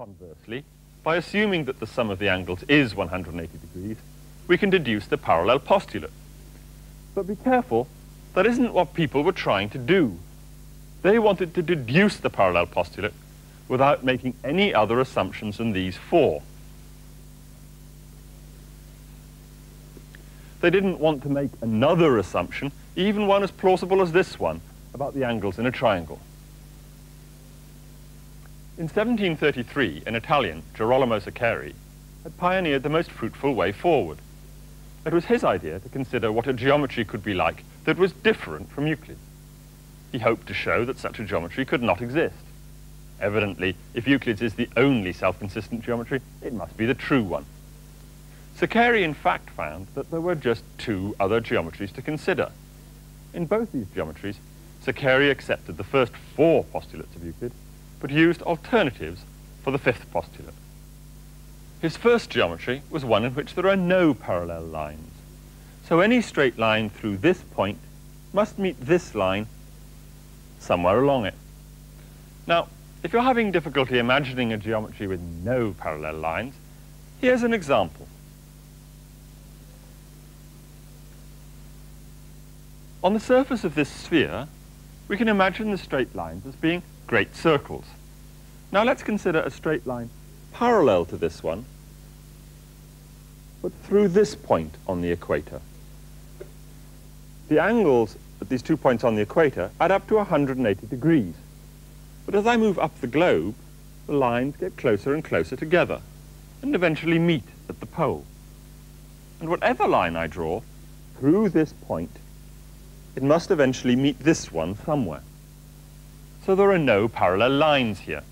Conversely, by assuming that the sum of the angles is 180 degrees, we can deduce the parallel postulate. But be careful, that isn't what people were trying to do. They wanted to deduce the parallel postulate without making any other assumptions than these four. They didn't want to make another assumption, even one as plausible as this one, about the angles in a triangle. In 1733, an Italian, Girolamo Saccheri, had pioneered the most fruitful way forward. It was his idea to consider what a geometry could be like that was different from Euclid. He hoped to show that such a geometry could not exist. Evidently, if Euclid's is the only self-consistent geometry, it must be the true one. Saccheri, in fact, found that there were just two other geometries to consider. In both these geometries, Saccheri accepted the first four postulates of Euclid, but used alternatives for the fifth postulate. His first geometry was one in which there are no parallel lines. So any straight line through this point must meet this line somewhere along it. Now, if you're having difficulty imagining a geometry with no parallel lines, here's an example. On the surface of this sphere, we can imagine the straight lines as being great circles. Now let's consider a straight line parallel to this one, but through this point on the equator. The angles at these 2 points on the equator add up to 180 degrees. But as I move up the globe, the lines get closer and closer together and eventually meet at the pole. And whatever line I draw through this point, it must eventually meet this one somewhere. So there are no parallel lines here.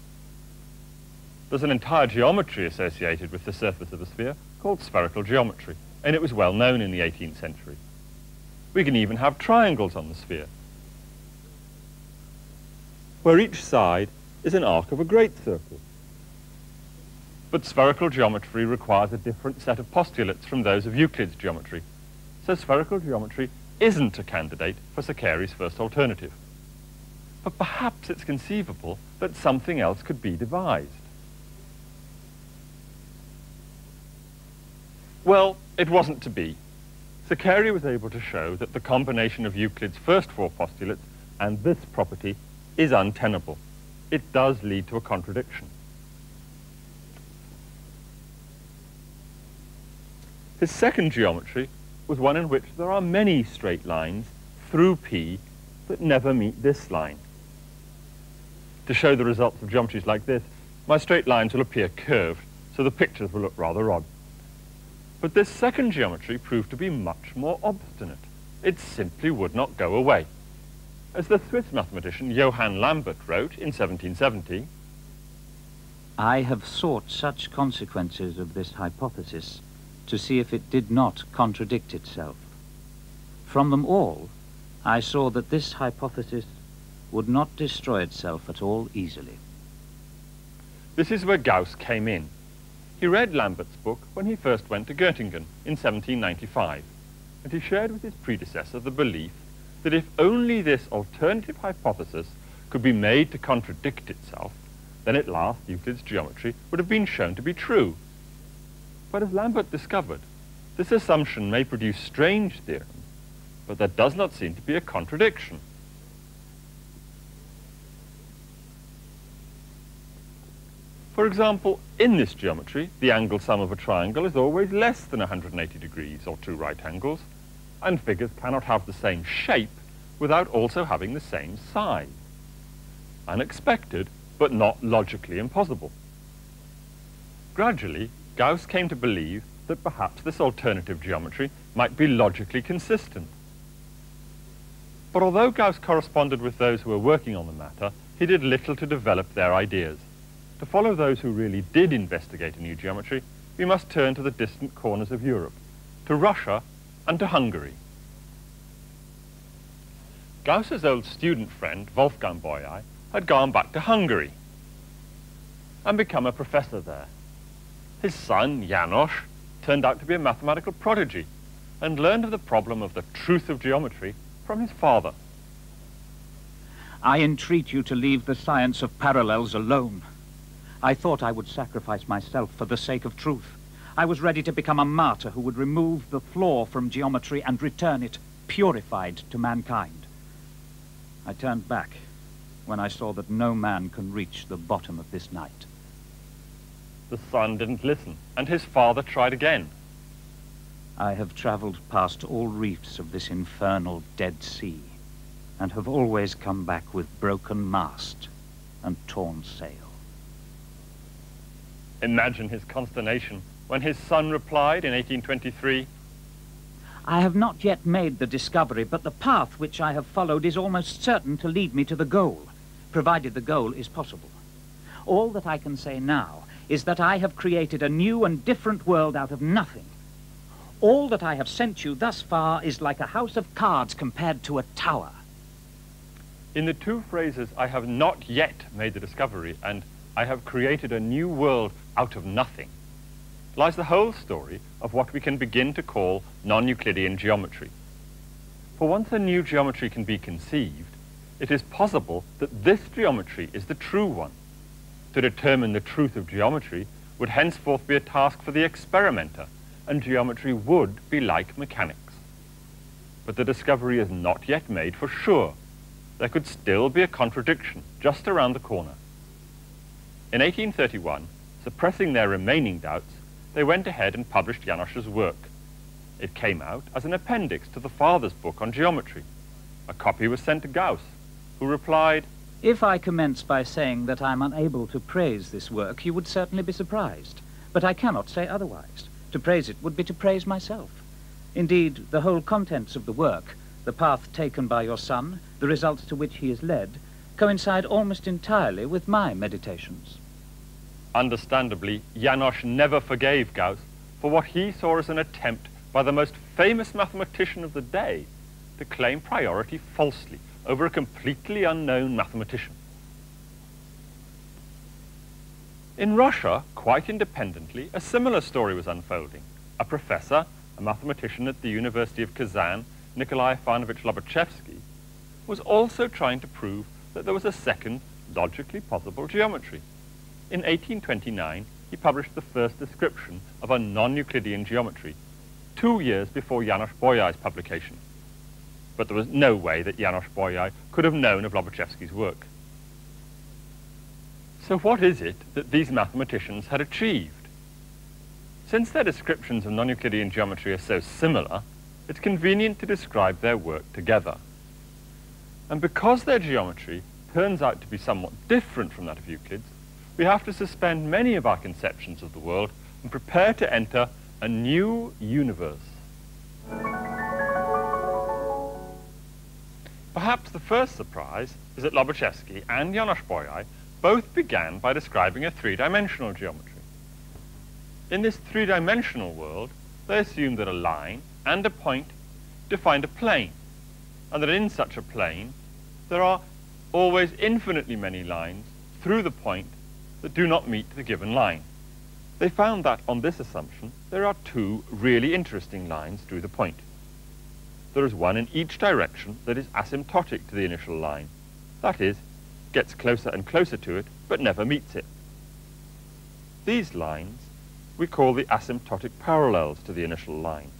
There's an entire geometry associated with the surface of a sphere called spherical geometry, and it was well known in the 18th century. We can even have triangles on the sphere, where each side is an arc of a great circle. But spherical geometry requires a different set of postulates from those of Euclid's geometry, so spherical geometry isn't a candidate for Saccheri's first alternative. But perhaps it's conceivable that something else could be devised. Well, it wasn't to be. Saccheri was able to show that the combination of Euclid's first four postulates and this property is untenable. It does lead to a contradiction. His second geometry was one in which there are many straight lines through P that never meet this line. To show the results of geometries like this, my straight lines will appear curved, so the pictures will look rather odd. But this second geometry proved to be much more obstinate. It simply would not go away. As the Swiss mathematician Johann Lambert wrote in 1770, I have sought such consequences of this hypothesis to see if it did not contradict itself. From them all, I saw that this hypothesis would not destroy itself at all easily. This is where Gauss came in. He read Lambert's book when he first went to Göttingen in 1795, and he shared with his predecessor the belief that if only this alternative hypothesis could be made to contradict itself, then at last Euclid's geometry would have been shown to be true. But as Lambert discovered, this assumption may produce strange theorems, but there does not seem to be a contradiction. For example, in this geometry, the angle sum of a triangle is always less than 180 degrees, or two right angles, and figures cannot have the same shape without also having the same size. Unexpected, but not logically impossible. Gradually, Gauss came to believe that perhaps this alternative geometry might be logically consistent. But although Gauss corresponded with those who were working on the matter, he did little to develop their ideas. To follow those who really did investigate a new geometry, we must turn to the distant corners of Europe, to Russia and to Hungary. Gauss's old student friend, Wolfgang Bolyai, had gone back to Hungary and become a professor there. His son, János, turned out to be a mathematical prodigy and learned of the problem of the truth of geometry from his father. I entreat you to leave the science of parallels alone. I thought I would sacrifice myself for the sake of truth. I was ready to become a martyr who would remove the flaw from geometry and return it purified to mankind. I turned back when I saw that no man can reach the bottom of this night. The son didn't listen, and his father tried again. I have traveled past all reefs of this infernal Dead Sea, and have always come back with broken mast and torn sail. Imagine his consternation when his son replied in 1823, I have not yet made the discovery, but the path which I have followed is almost certain to lead me to the goal, provided the goal is possible. All that I can say now is that I have created a new and different world out of nothing. All that I have sent you thus far is like a house of cards compared to a tower. In the two phrases, I have not yet made the discovery, and I have created a new world out of nothing, lies the whole story of what we can begin to call non-Euclidean geometry. For once a new geometry can be conceived, it is possible that this geometry is the true one. To determine the truth of geometry would henceforth be a task for the experimenter, and geometry would be like mechanics. But the discovery is not yet made for sure. There could still be a contradiction just around the corner. In 1831, suppressing their remaining doubts, they went ahead and published Janosch's work. It came out as an appendix to the father's book on geometry. A copy was sent to Gauss, who replied, If I commence by saying that I'm unable to praise this work, you would certainly be surprised. But I cannot say otherwise. To praise it would be to praise myself. Indeed, the whole contents of the work, the path taken by your son, the results to which he is led, coincide almost entirely with my meditations. Understandably, Janosch never forgave Gauss for what he saw as an attempt by the most famous mathematician of the day to claim priority falsely over a completely unknown mathematician. In Russia, quite independently, a similar story was unfolding. A professor, a mathematician at the University of Kazan, Nikolai Ivanovich Lobachevsky, was also trying to prove that there was a second, logically possible geometry. In 1829, he published the first description of a non-Euclidean geometry, 2 years before János Bolyai's publication. But there was no way that János Bolyai could have known of Lobachevsky's work. So what is it that these mathematicians had achieved? Since their descriptions of non-Euclidean geometry are so similar, it's convenient to describe their work together. And because their geometry turns out to be somewhat different from that of Euclid's, we have to suspend many of our conceptions of the world and prepare to enter a new universe. Perhaps the first surprise is that Lobachevsky and János Bolyai both began by describing a three-dimensional geometry. In this three-dimensional world, they assumed that a line and a point defined a plane, and that in such a plane there are always infinitely many lines through the point that do not meet the given line. They found that, on this assumption, there are two really interesting lines through the point. There is one in each direction that is asymptotic to the initial line. That is, gets closer and closer to it, but never meets it. These lines we call the asymptotic parallels to the initial line.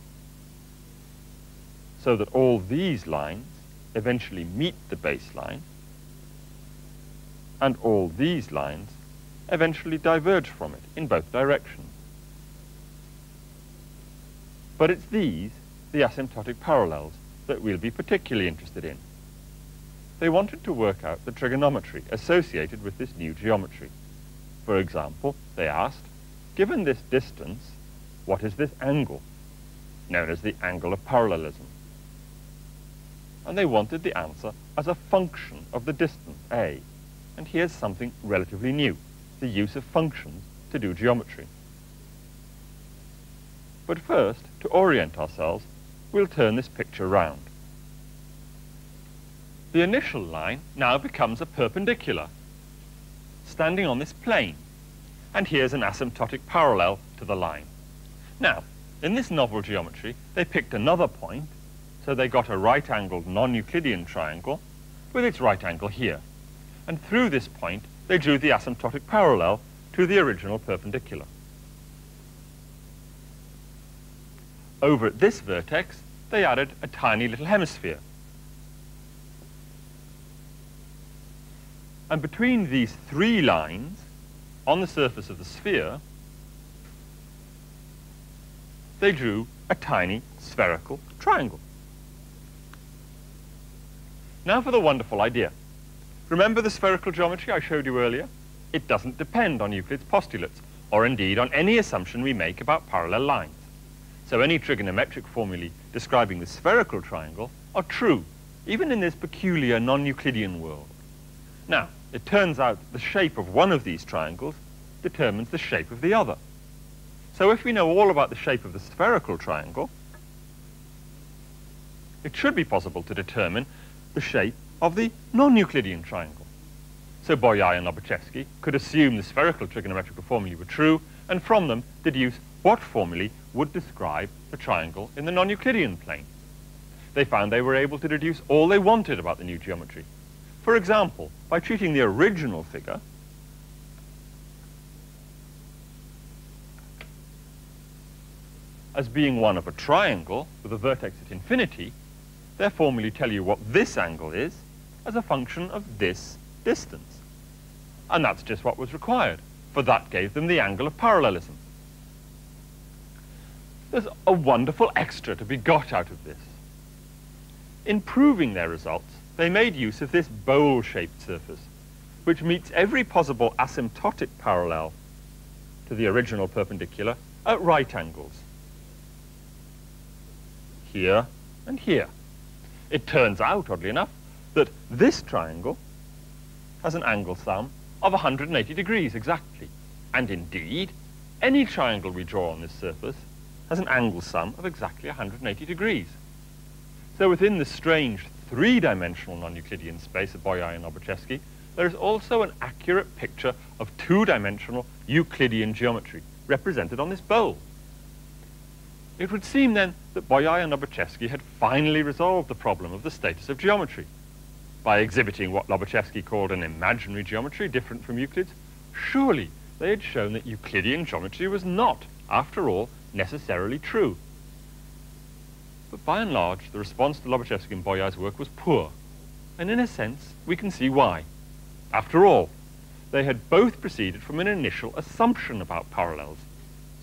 So that all these lines eventually meet the baseline, and all these lines eventually diverge from it in both directions. But it's these, the asymptotic parallels, that we'll be particularly interested in. They wanted to work out the trigonometry associated with this new geometry. For example, they asked, given this distance, what is this angle, known as the angle of parallelism? And they wanted the answer as a function of the distance, a. And here's something relatively new, the use of functions to do geometry. But first, to orient ourselves, we'll turn this picture round. The initial line now becomes a perpendicular, standing on this plane, and here's an asymptotic parallel to the line. Now, in this novel geometry, they picked another point, so they got a right-angled non-Euclidean triangle with its right angle here. And through this point, they drew the asymptotic parallel to to the original perpendicular. Over at this vertex, they added a tiny little hemisphere. And between these three lines, on the surface of the sphere, they drew a tiny spherical triangle. Now for the wonderful idea. Remember the spherical geometry I showed you earlier? It doesn't depend on Euclid's postulates, or indeed on any assumption we make about parallel lines. So any trigonometric formulae describing the spherical triangle are true, even in this peculiar non-Euclidean world. Now, it turns out that the shape of one of these triangles determines the shape of the other. So if we know all about the shape of the spherical triangle, it should be possible to determine the shape of the non-Euclidean triangle. So Bolyai and Lobachevsky could assume the spherical trigonometrical formulae were true, and from them deduce what formulae would describe the triangle in the non-Euclidean plane. They found they were able to deduce all they wanted about the new geometry. For example, by treating the original figure as being one of a triangle with a vertex at infinity, their formulae tell you what this angle is as a function of this distance. And that's just what was required, for that gave them the angle of parallelism. There's a wonderful extra to be got out of this. In proving their results, they made use of this bowl-shaped surface, which meets every possible asymptotic parallel to the original perpendicular at right angles. Here and here. It turns out, oddly enough, that this triangle has an angle sum of 180 degrees exactly. And indeed, any triangle we draw on this surface has an angle sum of exactly 180 degrees. So within the strange three-dimensional non-Euclidean space of Bolyai and Lobachevsky, there is also an accurate picture of two-dimensional Euclidean geometry represented on this bowl. It would seem then that Bolyai and Lobachevsky had finally resolved the problem of the status of geometry. By exhibiting what Lobachevsky called an imaginary geometry different from Euclid's, surely they had shown that Euclidean geometry was not, after all, necessarily true. But by and large, the response to Lobachevsky and Bolyai's work was poor, and in a sense, we can see why. After all, they had both proceeded from an initial assumption about parallels.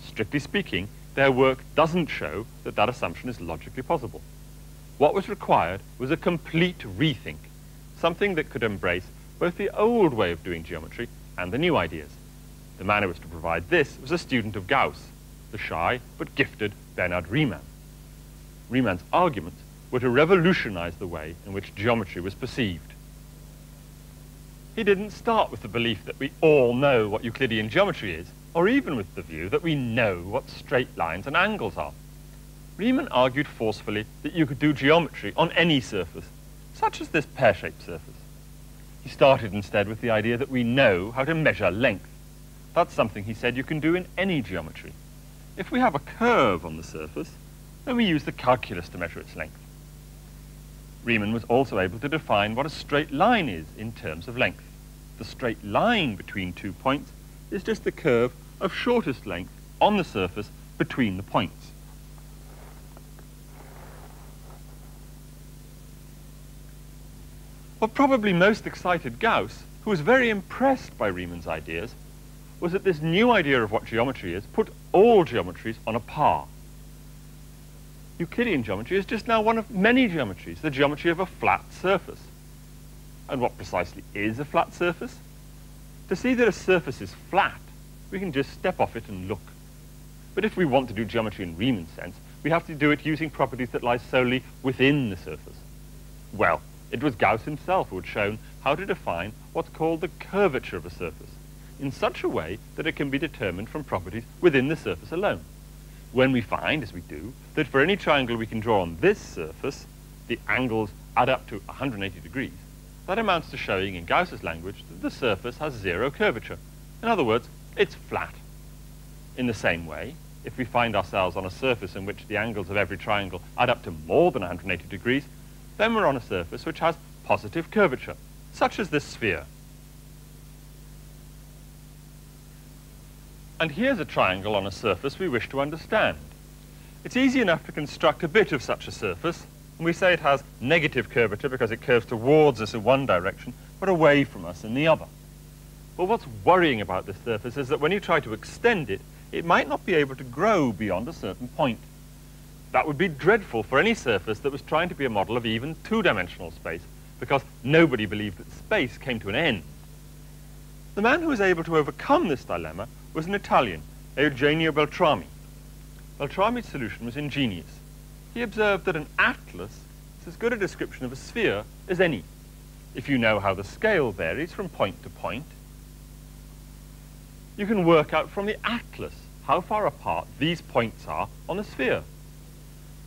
Strictly speaking, their work doesn't show that that assumption is logically possible. What was required was a complete rethink, something that could embrace both the old way of doing geometry and the new ideas. The man who was to provide this was a student of Gauss, the shy but gifted Bernhard Riemann. Riemann's arguments were to revolutionize the way in which geometry was perceived. He didn't start with the belief that we all know what Euclidean geometry is, or even with the view that we know what straight lines and angles are. Riemann argued forcefully that you could do geometry on any surface, such as this pear-shaped surface. He started instead with the idea that we know how to measure length. That's something, he said, you can do in any geometry. If we have a curve on the surface, then we use the calculus to measure its length. Riemann was also able to define what a straight line is in terms of length. The straight line between 2 points is just the curve of shortest length on the surface between the points. What probably most excited Gauss, who was very impressed by Riemann's ideas, was that this new idea of what geometry is put all geometries on a par. Euclidean geometry is just now one of many geometries, the geometry of a flat surface. And what precisely is a flat surface? To see that a surface is flat, we can just step off it and look. But if we want to do geometry in Riemann's sense, we have to do it using properties that lie solely within the surface. Well, it was Gauss himself who had shown how to define what's called the curvature of a surface, in such a way that it can be determined from properties within the surface alone. When we find, as we do, that for any triangle we can draw on this surface, the angles add up to 180 degrees, that amounts to showing, in Gauss's language, that the surface has zero curvature. In other words, it's flat. In the same way, if we find ourselves on a surface in which the angles of every triangle add up to more than 180 degrees, then we're on a surface which has positive curvature, such as this sphere. And here's a triangle on a surface we wish to understand. It's easy enough to construct a bit of such a surface, and we say it has negative curvature because it curves towards us in one direction, but away from us in the other. But what's worrying about this surface is that when you try to extend it, it might not be able to grow beyond a certain point. That would be dreadful for any surface that was trying to be a model of even two-dimensional space, because nobody believed that space came to an end. The man who was able to overcome this dilemma was an Italian, Eugenio Beltrami. Beltrami's solution was ingenious. He observed that an atlas is as good a description of a sphere as any, if you know how the scale varies from point to point. You can work out from the atlas how far apart these points are on a sphere.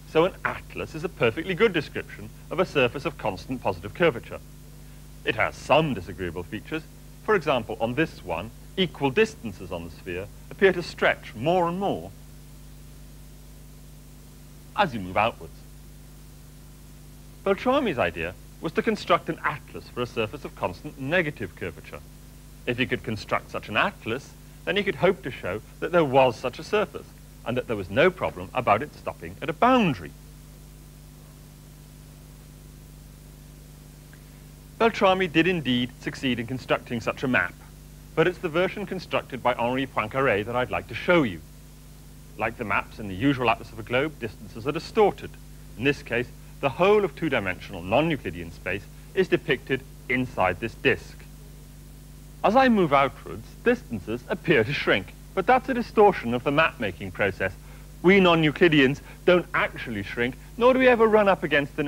So an atlas is a perfectly good description of a surface of constant positive curvature. It has some disagreeable features. For example, on this one, equal distances on the sphere appear to stretch more and more as you move outwards. Beltrami's idea was to construct an atlas for a surface of constant negative curvature. If he could construct such an atlas, then he could hope to show that there was such a surface, and that there was no problem about it stopping at a boundary. Beltrami did indeed succeed in constructing such a map, but it's the version constructed by Henri Poincaré that I'd like to show you. Like the maps in the usual atlas of a globe, distances are distorted. In this case, the whole of two-dimensional non-Euclidean space is depicted inside this disk. As I move outwards, distances appear to shrink, but that's a distortion of the map-making process. We non-Euclideans don't actually shrink, nor do we ever run up against the